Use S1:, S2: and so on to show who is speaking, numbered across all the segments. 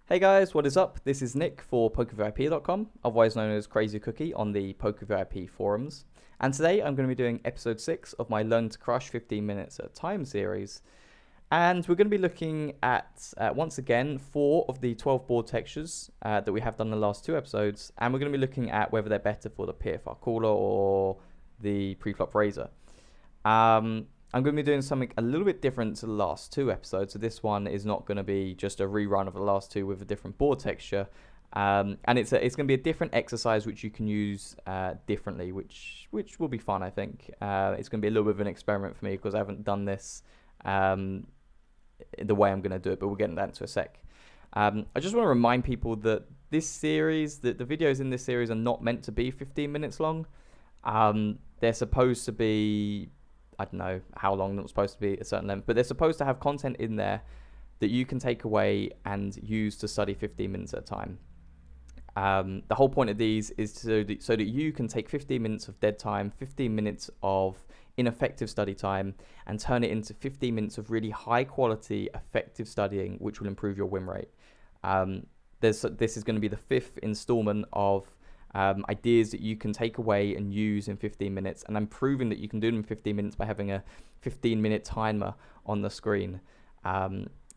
S1: Hey guys, what is up? This is Nick for PokerVIP.com, otherwise known as Crazy Cookie on the PokerVIP forums. And today I'm going to be doing episode 6 of my Learn to Crush 15 Minutes at a Time series. And we're going to be looking at, once again, 4 of the 12 board textures that we have done in the last 2 episodes. And we're going to be looking at whether they're better for the PFR caller or the pre-flop raiser. I'm going to be doing something a little bit different to the last 2 episodes. So this one is not going to be just a rerun of the last 2 with a different board texture. And it's going to be a different exercise which you can use differently, which will be fun, I think. It's going to be a little bit of an experiment for me because I haven't done this the way I'm going to do it, but we'll get into that in a sec. I just want to remind people that this series, that the videos in this series are not meant to be 15 minutes long. They're supposed to be, I don't know how long they're supposed to be, a certain length, but they're supposed to have content in there that you can take away and use to study 15 minutes at a time. The whole point of these is so that you can take 15 minutes of dead time, 15 minutes of ineffective study time, and turn it into 15 minutes of really high quality, effective studying, which will improve your win rate. This is going to be the 5th installment of ideas that you can take away and use in 15 minutes. And I'm proving that you can do them in 15 minutes by having a 15-minute timer on the screen.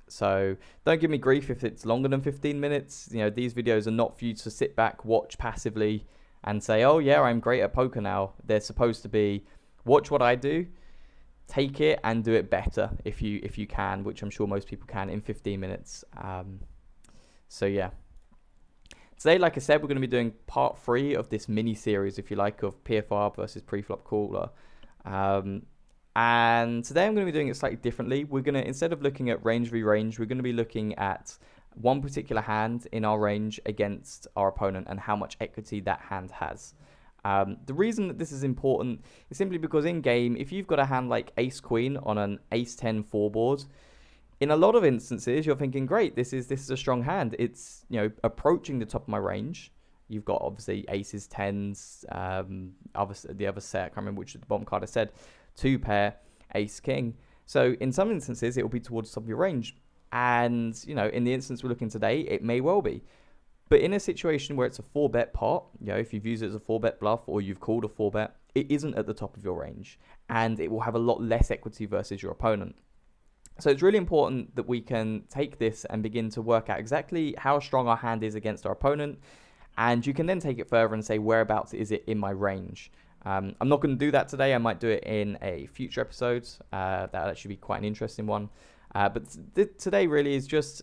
S1: So don't give me grief if it's longer than 15 minutes. You know, these videos are not for you to sit back, watch passively, and say, oh yeah, I'm great at poker now. They're supposed to be, watch what I do, take it and do it better if you can, which I'm sure most people can in 15 minutes. So yeah. Today, like I said, we're going to be doing part 3 of this mini-series, if you like, of PFR versus pre-flop caller. And today I'm going to be doing it slightly differently. We're going to, instead of looking at range v range, we're going to be looking at one particular hand in our range against our opponent and how much equity that hand has. The reason that this is important is simply because in game, if you've got a hand like ace-queen on an ace-10 4 board, in a lot of instances, you're thinking, great, this is a strong hand. It's, you know, approaching the top of my range. You've got obviously aces, tens, the other set, I can't remember which the bottom card I said, 2 pair, ace, king. So in some instances, it will be towards the top of your range. And, you know, in the instance we're looking today, it may well be. But in a situation where it's a 4-bet pot, you know, if you've used it as a 4-bet bluff or you've called a 4-bet, it isn't at the top of your range. And it will have a lot less equity versus your opponent. So it's really important that we can take this and begin to work out exactly how strong our hand is against our opponent. And you can then take it further and say, whereabouts is it in my range? I'm not going to do that today. I might do it in a future episode. That'll actually be quite an interesting one. But today really is just,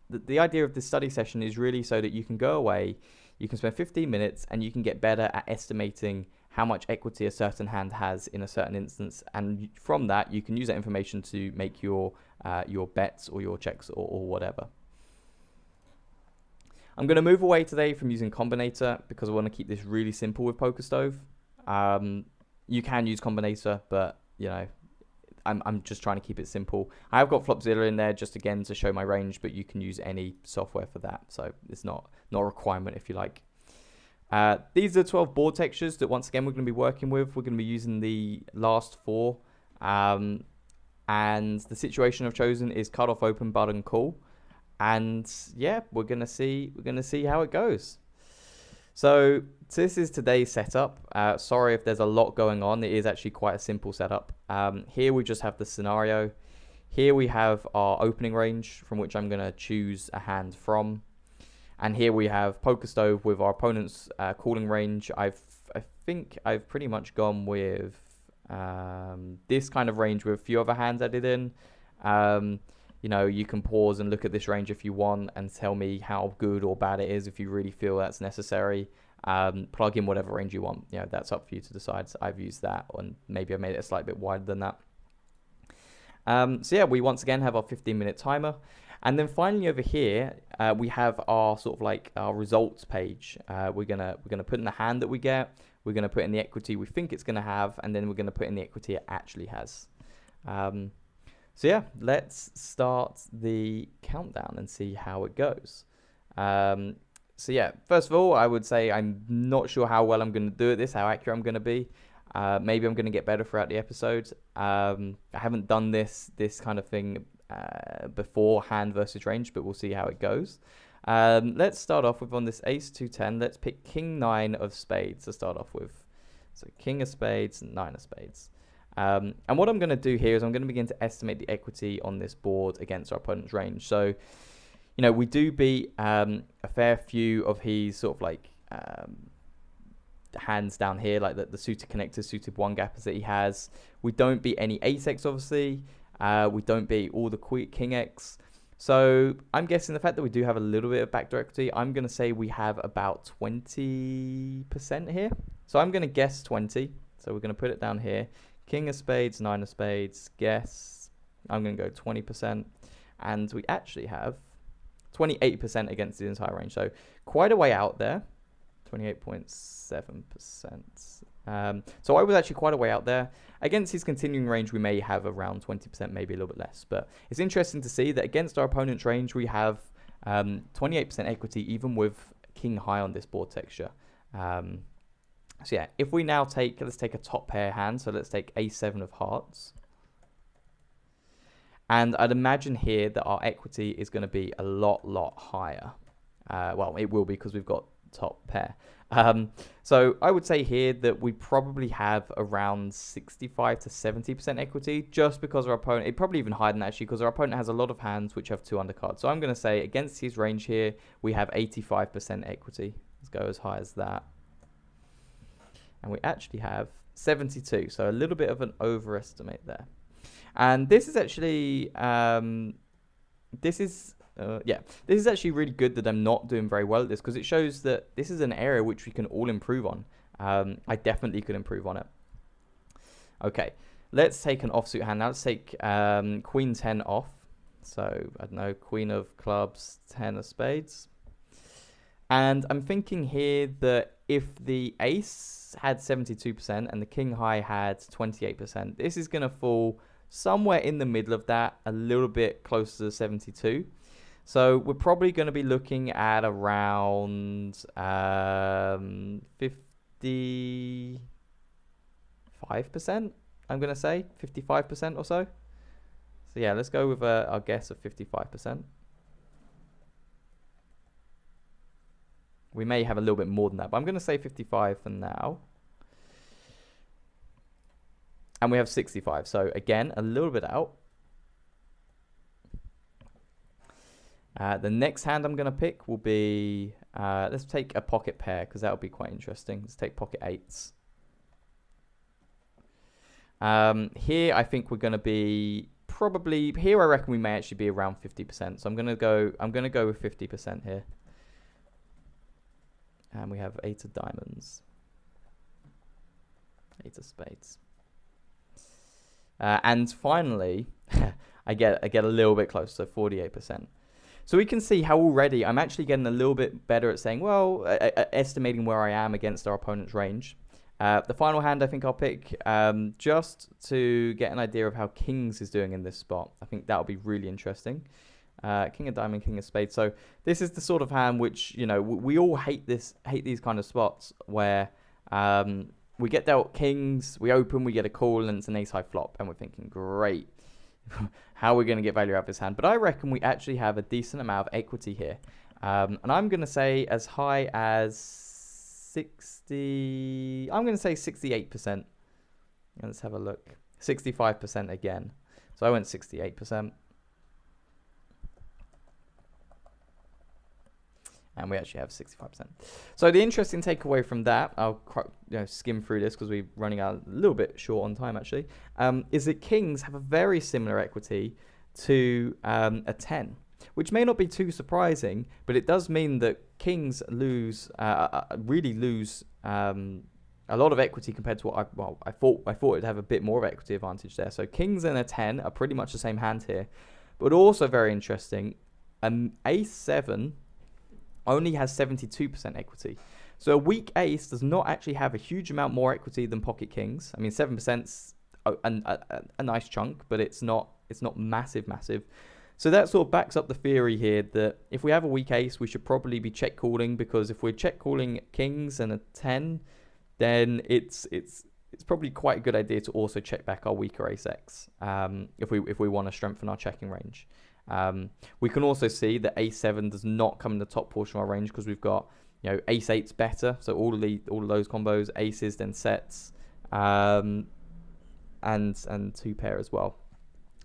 S1: the idea of this study session is really so that you can go away, you can spend 15 minutes and you can get better at estimating how much equity a certain hand has in a certain instance, and from that you can use that information to make your bets or your checks or whatever. I'm going to move away today from using Combinator because I want to keep this really simple with PokerStove. You can use Combinator, but you know, I'm just trying to keep it simple. I have got FlopZilla in there just again to show my range, but you can use any software for that, so it's not a requirement if you like. These are 12 board textures that once again we're going to be working with. We're going to be using the last 4. And the situation I've chosen is cut off, open, button, call. And yeah, we're going to see how it goes. So this is today's setup. Sorry if there's a lot going on. It is actually quite a simple setup. Here we just have the scenario. Here we have our opening range from which I'm going to choose a hand from. And here we have PokerStove with our opponent's calling range. I think I've pretty much gone with this kind of range with a few other hands added in. You know, you can pause and look at this range if you want and tell me how good or bad it is if you really feel that's necessary. Plug in whatever range you want. You know, that's up for you to decide. So I've used that, and maybe I made it a slight bit wider than that. So yeah, we once again have our 15-minute timer. And then finally over here, we have our sort of like our results page. We're gonna put in the hand that we get. We're gonna put in the equity we think it's gonna have, and then we're gonna put in the equity it actually has. So yeah, let's start the countdown and see how it goes. So yeah, first of all, I would say I'm not sure how well I'm gonna do at this, how accurate I'm gonna be. Maybe I'm gonna get better throughout the episode. I haven't done this kind of thing before hand versus range, but we'll see how it goes. Let's start off with on this ace 2-10. Let's pick king 9 of spades to start off with. So king of spades, 9 of spades. And what I'm going to do here is I'm going to begin to estimate the equity on this board against our opponent's range. So, we do beat a fair few of his sort of like hands down here, like the suited connectors, suited one gappers that he has. We don't beat any ace x, obviously. We don't beat all the king x. So I'm guessing the fact that we do have a little bit of backdoor equity, I'm going to say we have about 20% here. So I'm going to guess 20. So we're going to put it down here. King of spades, 9 of spades, guess. I'm going to go 20%. And we actually have 28% against the entire range. So quite a way out there. 28.7%. So I was actually quite a way out there. Against his continuing range, we may have around 20%, maybe a little bit less. But it's interesting to see that against our opponent's range, we have 28% equity, even with king high on this board texture. So yeah, if we now let's take a top pair hand. So let's take a7 of hearts. And I'd imagine here that our equity is going to be a lot higher. Well, it will be because we've got top pair. So I would say here that we probably have around 65 to 70% equity, just because our opponent, it probably even higher than that actually, because our opponent has a lot of hands which have 2 undercards. So I'm going to say against his range here, we have 85% equity. Let's go as high as that. And we actually have 72, so a little bit of an overestimate there. And this is actually, this is actually really good that I'm not doing very well at this, because it shows that this is an area which we can all improve on. I definitely could improve on it. Okay, let's take an offsuit hand now. Let's take queen 10 off. So, I don't know, queen of clubs, 10 of spades. And I'm thinking here that if the ace had 72% and the king high had 28%, this is going to fall somewhere in the middle of that, a little bit closer to 72. So we're probably going to be looking at around 55%, I'm going to say, 55% or so. So yeah, let's go with our guess of 55%. We may have a little bit more than that, but I'm going to say 55 for now. And we have 65. So again, a little bit out. The next hand I'm going to pick will be, let's take a pocket pair, because that will be quite interesting. Let's take pocket 8s. Here I think we're going to be probably, here I reckon we may actually be around 50%. So I'm going to go with 50% here. And we have 8 of diamonds, 8 of spades. And finally, I get a little bit closer, so 48%. So we can see how already I'm actually getting a little bit better at saying, well, estimating where I am against our opponent's range. The final hand I think I'll pick, just to get an idea of how kings is doing in this spot. I think that'll be really interesting. King of diamond, king of spades. So this is the sort of hand which, we all hate these kind of spots where we get dealt kings, we open, we get a call, and it's an ace high flop, and we're thinking, great, how are we going to get value out of this hand? But I reckon we actually have a decent amount of equity here, and I'm going to say as high as 60. I'm going to say 68%. Let's have a look. 65% again. So I went 68%. And we actually have 65%. So the interesting takeaway from that, I'll skim through this because we're running out a little bit short on time actually, is that kings have a very similar equity to a 10, which may not be too surprising, but it does mean that kings really lose a lot of equity compared to what I thought it'd have a bit more of equity advantage there. So kings and a 10 are pretty much the same hand here, but also very interesting, ace 7 only has 72% equity. So a weak ace does not actually have a huge amount more equity than pocket kings. I mean, 7%'s a nice chunk, but it's not massive. So that sort of backs up the theory here that if we have a weak ace, we should probably be check calling, because if we're check calling kings and a 10, then it's probably quite a good idea to also check back our weaker ace x if we want to strengthen our checking range. We can also see that ace-7 does not come in the top portion of our range because we've got, you know, ace-8's better. So all of those combos, aces, then sets, and two pair as well.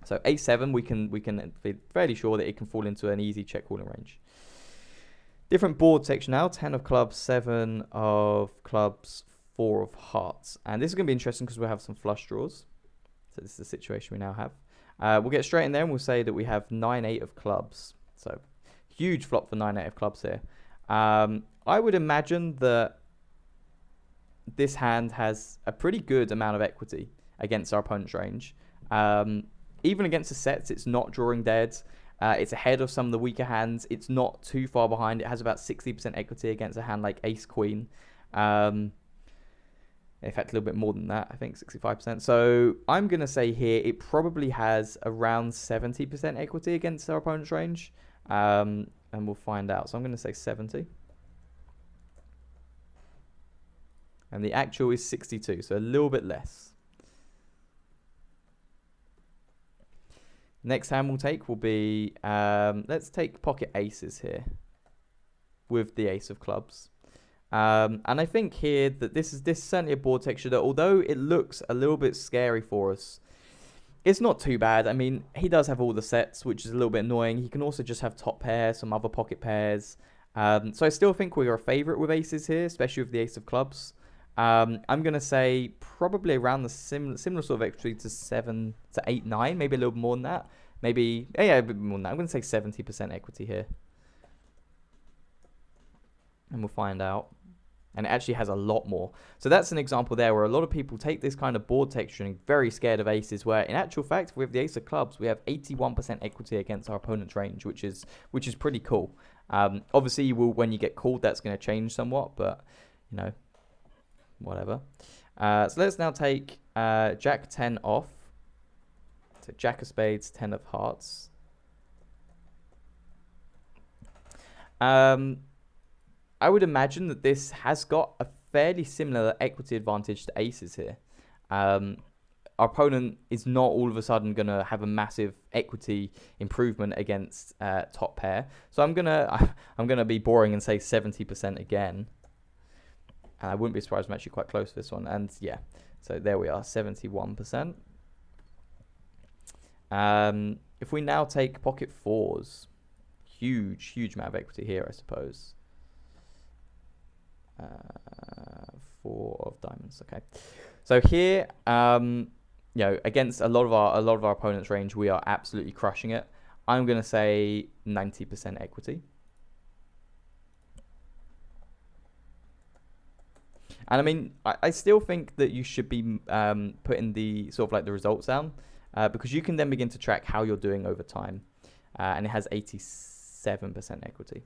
S1: So ace-7, we can be fairly sure that it can fall into an easy check calling range. Different board section now: 10 of clubs, 7 of clubs, 4 of hearts. And this is going to be interesting because we'll have some flush draws. So this is the situation we now have. We'll get straight in there and we'll say that we have 9-8 of clubs. So huge flop for 9-8 of clubs here. I would imagine that this hand has a pretty good amount of equity against our opponent's range. Even against the sets, it's not drawing dead. It's ahead of some of the weaker hands. It's not too far behind. It has about 60% equity against a hand like ace-queen. In fact, a little bit more than that, I think 65%. So I'm going to say here it probably has around 70% equity against our opponent's range. And we'll find out. So I'm going to say 70. And the actual is 62, so a little bit less. Next hand we'll take will be, let's take pocket aces here with the ace of clubs. And I think here that this is certainly a board texture that, although it looks a little bit scary for us, it's not too bad. I mean, he does have all the sets, which is a little bit annoying. He can also just have top pair, some other pocket pairs. So I still think we are a favorite with aces here, especially with the ace of clubs. I'm going to say probably around the similar sort of equity to 7 to 8, 9, maybe a little more than that. Maybe, yeah, a bit more than that. I'm going to say 70% equity here. And we'll find out. And it actually has a lot more. So that's an example there where a lot of people take this kind of board texture and are very scared of aces, where in actual fact, with the ace of clubs, we have 81% equity against our opponent's range, which is pretty cool. Obviously, you will, when you get called, that's going to change somewhat, but, you know, whatever. So let's now take Jack 10 off. So Jack of spades, 10 of hearts. I would imagine that this has got a fairly similar equity advantage to aces here. Our opponent is not all of a sudden going to have a massive equity improvement against top pair. So I'm gonna be boring and say 70% again. And I wouldn't be surprised I'm actually quite close to this one. And yeah, so there we are, 71%. If we now take pocket fours, huge amount of equity here, I suppose. 4 of diamonds. Okay, so here, you know, against a lot of our opponent's range, we are absolutely crushing it. I'm gonna say 90% equity. And I mean, I still think that you should be putting the sort of like the results down because you can then begin to track how you're doing over time. And it has 87% equity.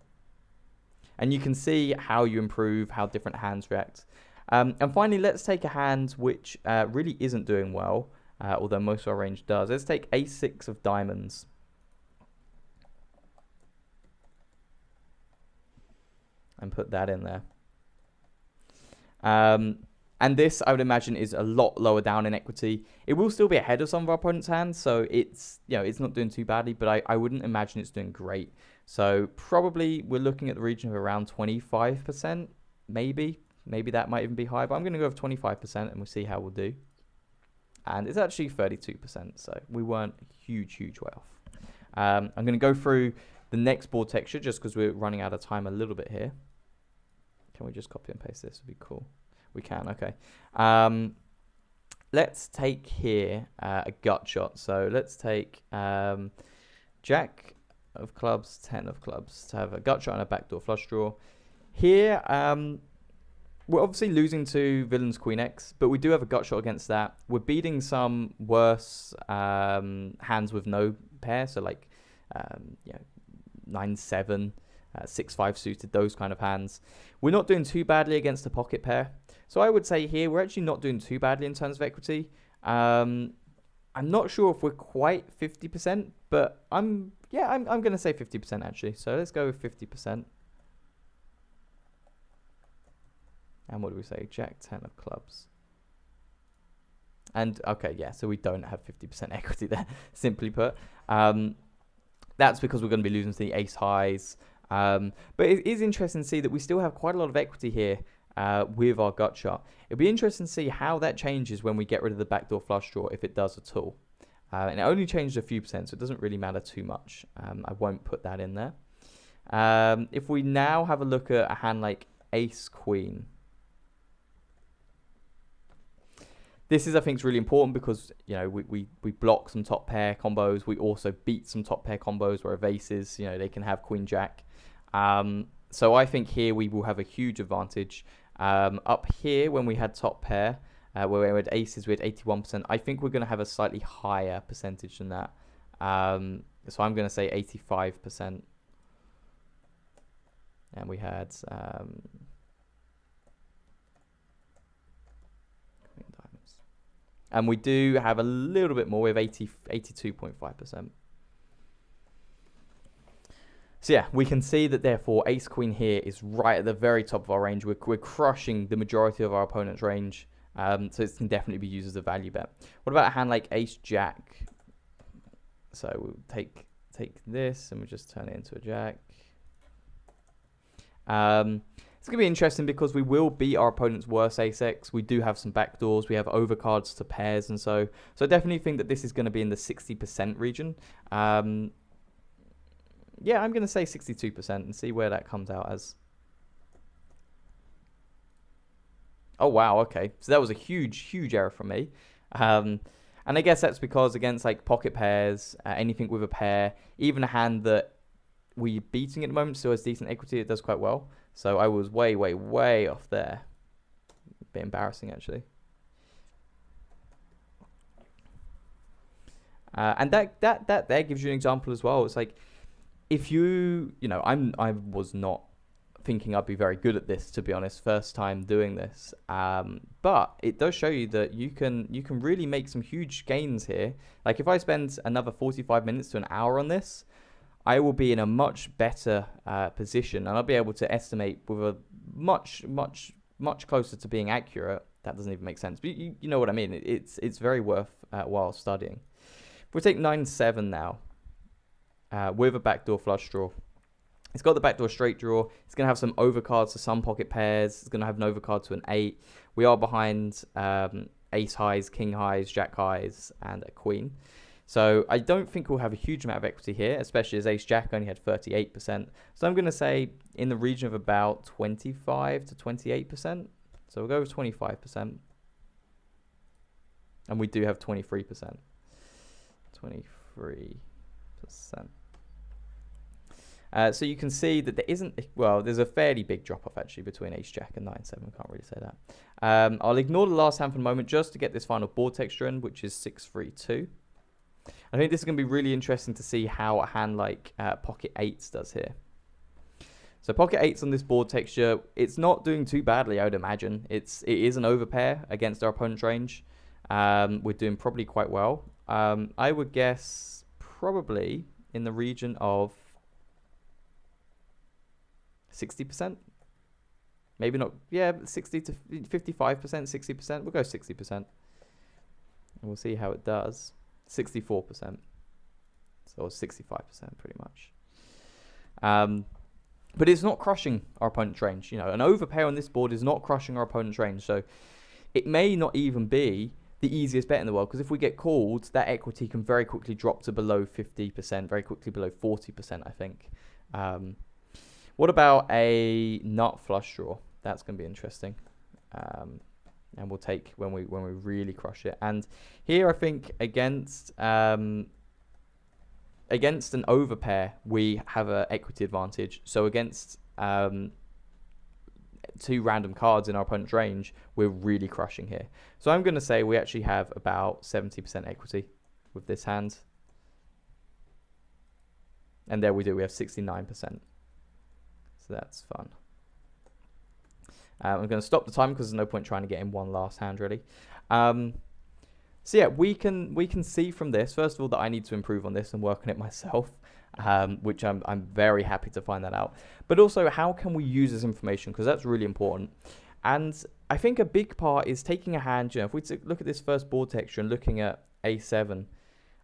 S1: And you can see how you improve, how different hands react. And finally, let's take a hand which really isn't doing well, although most of our range does. Let's take ace-6 of diamonds. And put that in there. And this, I would imagine, is a lot lower down in equity. It will still be ahead of some of our opponent's hands, so it's, you know, it's not doing too badly, but I wouldn't imagine it's doing great. So probably we're looking at the region of around 25%, maybe. Maybe that might even be high, but I'm going to go with 25% and we'll see how we'll do. And it's actually 32%, so we weren't huge way off. I'm going to go through the next board texture just because we're running out of time a little bit here. Can we just copy and paste this? Would be cool. We can, okay. Let's take here a gut shot. So let's take Jack of clubs, 10 of clubs to have a gut shot and a backdoor flush draw. Here, we're obviously losing to villain's Queen X, but we do have a gut shot against that. We're beating some worse hands with no pair, so like you know, 9-7. 6-5 suited, those kind of hands. We're not doing too badly against a pocket pair. So I would say here, we're actually not doing too badly in terms of equity. I'm not sure if we're quite 50%, but I'm going to say 50% actually. So let's go with 50%. And what do we say? Jack 10 of clubs. And okay, yeah, so we don't have 50% equity there, simply put. That's because we're going to be losing to the ace highs. But it is interesting to see that we still have quite a lot of equity here with our gut shot. It'll be interesting to see how that changes when we get rid of the backdoor flush draw, if it does at all. And it only changed a few percent, so it doesn't really matter too much. I won't put that in there. If we now have a look at a hand like ace queen, this is, I think, is really important because, you know, we block some top pair combos. We also beat some top pair combos where aces, you know, they can have queen jack. So I think here we will have a huge advantage. Up here, when we had top pair, where we had aces, we had 81%. I think we're going to have a slightly higher percentage than that. So I'm going to say 85%. And we had and we do have a little bit more. We have 82.5%. So yeah, we can see that therefore ace queen here is right at the very top of our range. We're crushing the majority of our opponent's range. So it can definitely be used as a value bet. What about a hand like ace jack? So we'll take this and we'll just turn it into a jack. It's going to be interesting because we will beat our opponent's worst ace-x. We do have some backdoors. We have overcards to pairs, and so I definitely think that this is going to be in the 60% region. Yeah, I'm going to say 62% and see where that comes out as. Oh, wow, okay. So that was a huge error from me. And I guess that's because against like pocket pairs, anything with a pair, even a hand that we're beating at the moment still has decent equity, it does quite well. So I was way off there. A bit embarrassing, actually. And that there gives you an example as well. It's like, if you know, I was not thinking I'd be very good at this, to be honest, first time doing this. But it does show you that you can really make some huge gains here. Like if I spend another 45 minutes to an hour on this, I will be in a much better position, and I'll be able to estimate with a much closer to being accurate. That doesn't even make sense, but you know what I mean. It's very worth while studying. If we take 9-7 now, with a backdoor flush draw, it's got the backdoor straight draw. It's going to have some overcards to some pocket pairs. It's going to have an overcard to an 8. We are behind ace highs, king highs, jack highs, and a queen. So I don't think we'll have a huge amount of equity here, especially as ace jack only had 38%. So I'm going to say in the region of about 25 to 28%. So we'll go with 25%. And we do have 23%. 23%. So you can see that there isn't, well, there's a fairly big drop off actually between ace jack and 9-7. Can't really say that. I'll ignore the last hand for the moment just to get this final board texture in, which is 6-3-2. I think this is going to be really interesting to see how a hand like pocket 8s does here. So pocket 8s on this board texture, it's not doing too badly, I would imagine. It is an overpair against our opponent's range. We're doing probably quite well. I would guess probably in the region of 60%. Maybe not, yeah, 60 to 55%, 60%. We'll go 60%. And we'll see how it does. 64%. So 65% pretty much. But it's not crushing our opponent's range. You know, an overpair on this board is not crushing our opponent's range. So it may not even be the easiest bet in the world, because if we get called, that equity can very quickly drop to below 50%, very quickly below 40%, I think. What about a nut flush draw? That's going to be interesting. And we'll take when we really crush it. And here I think against an overpair we have an equity advantage. So against two random cards in our opponent's range, we're really crushing here. So I'm going to say we actually have about 70% equity with this hand. And there we do. We have 69%. So that's fun. I'm going to stop the time because there's no point trying to get in one last hand, really. So yeah, we can see from this, first of all, that I need to improve on this and work on it myself, which I'm very happy to find that out. But also, how can we use this information? Because that's really important. And I think a big part is taking a hand, you know, if we look at this first board texture and looking at A7,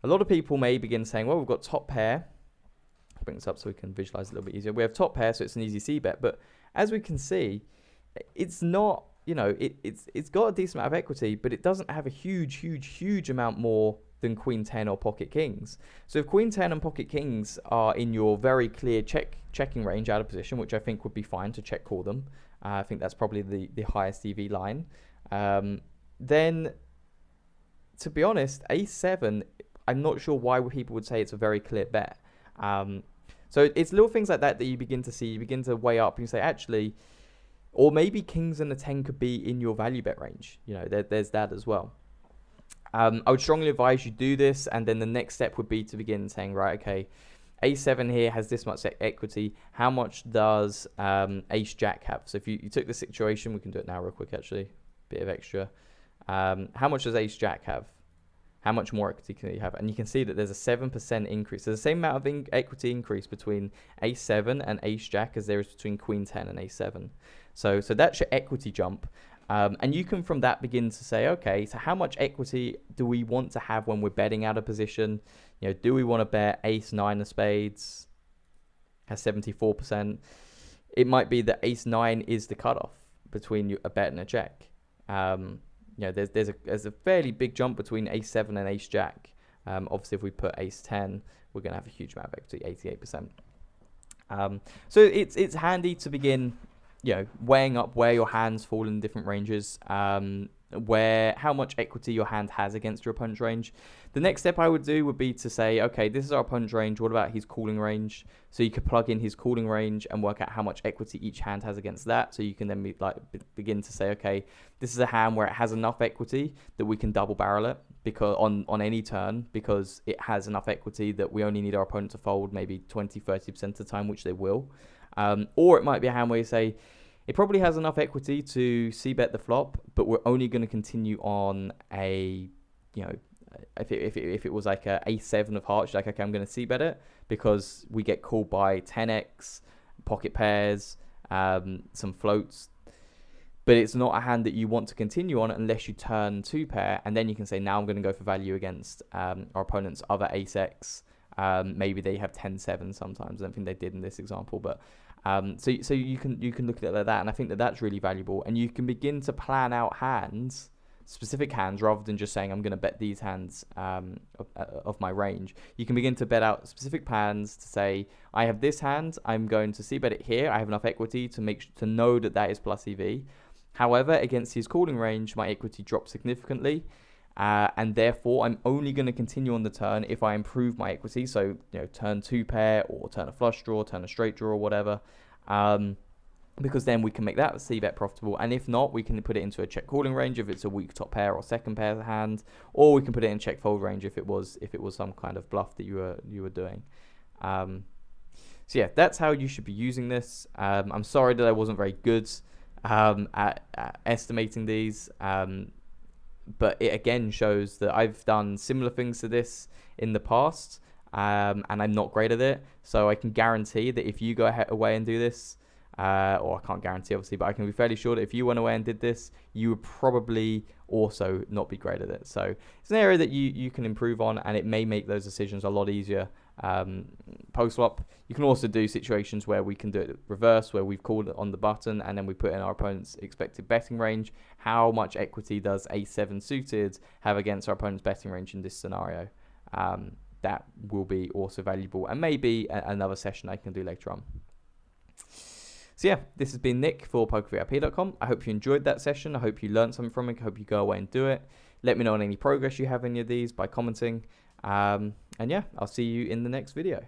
S1: a lot of people may begin saying, well, we've got top pair, bring this up so we can visualize a little bit easier. We have top pair, so it's an easy C bet. But as we can see, it's not, you know, it's got a decent amount of equity, but it doesn't have a huge amount more than Queen 10 or Pocket Kings. So if Queen 10 and Pocket Kings are in your very clear checking range out of position, which I think would be fine to check call them, I think that's probably the highest EV line, then to be honest, Ace7, I'm not sure why people would say it's a very clear bet. So it's little things like that that you begin to see, you begin to weigh up and you say, actually, or maybe Kings and the 10 could be in your value bet range. You know, there's that as well. I would strongly advise you do this, and then the next step would be to begin saying, right, okay, A7 here has this much equity. How much does Ace Jack have? So if you took the situation, we can do it now real quick actually, bit of extra. How much does Ace Jack have? How much more equity can you have? And you can see that there's a 7% increase. There's the same amount of equity increase between Ace7 and Ace Jack as there is between Queen 10 and Ace7. So that's your equity jump. And you can from that begin to say, okay, so how much equity do we want to have when we're betting out of position? You know, do we want to bet Ace 9 of spades? Has 74%. It might be that Ace 9 is the cutoff between a bet and a check. You know, there's a fairly big jump between Ace 7 and Ace Jack. Obviously, if we put Ace 10, we're going to have a huge amount of equity, 88%. So it's handy to begin, you know, weighing up where your hands fall in different ranges, how much equity your hand has against your opponent's range. The next step I would do would be to say, okay, this is our opponent's range. What about his calling range? So you could plug in his calling range and work out how much equity each hand has against that. So you can then begin to say, okay, this is a hand where it has enough equity that we can double barrel it because on any turn, because it has enough equity that we only need our opponent to fold maybe 20-30% of the time, which they will. Or it might be a hand where you say, it probably has enough equity to c-bet the flop, but we're only going to continue on a, you know, if it was like a Ace7 of hearts, like, okay, I'm going to c-bet it because we get called by 10x, pocket pairs, some floats. But it's not a hand that you want to continue on unless you turn 2 pair, and then you can say, now I'm going to go for value against our opponent's other Ace-X. Maybe they have 10-7 sometimes. I don't think they did in this example, but so you can look at it like that, and I think that that's really valuable. And you can begin to plan out hands, specific hands, rather than just saying I'm going to bet these hands of my range. You can begin to bet out specific plans to say I have this hand, I'm going to c-bet it here. I have enough equity to know that that is plus EV. However, against his calling range, my equity drops significantly. And therefore, I'm only going to continue on the turn if I improve my equity. So, you know, turn 2 pair or turn a flush draw, turn a straight draw or whatever. Because then we can make that c-bet profitable. And if not, we can put it into a check calling range if it's a weak top pair or second pair hand. Or we can put it in check fold range if it was some kind of bluff that you were doing. So yeah, that's how you should be using this. I'm sorry that I wasn't very good at estimating these. But it again shows that I've done similar things to this in the past, and I'm not great at it. So I can guarantee that if you go away and do this, or I can't guarantee obviously, but I can be fairly sure that if you went away and did this, you would probably also not be great at it. So it's an area that you can improve on, and it may make those decisions a lot easier post-flop. You can also do situations where we can do it reverse, where we've called it on the button and then we put in our opponent's expected betting range. How much equity does A7 suited have against our opponent's betting range in this scenario? That will be also valuable, and maybe another session I can do later on. So yeah, this has been Nick for PokerVIP.com. I hope you enjoyed that session. I hope you learned something from it. I hope you go away and do it. Let me know on any progress you have in any of these by commenting. And yeah, I'll see you in the next video.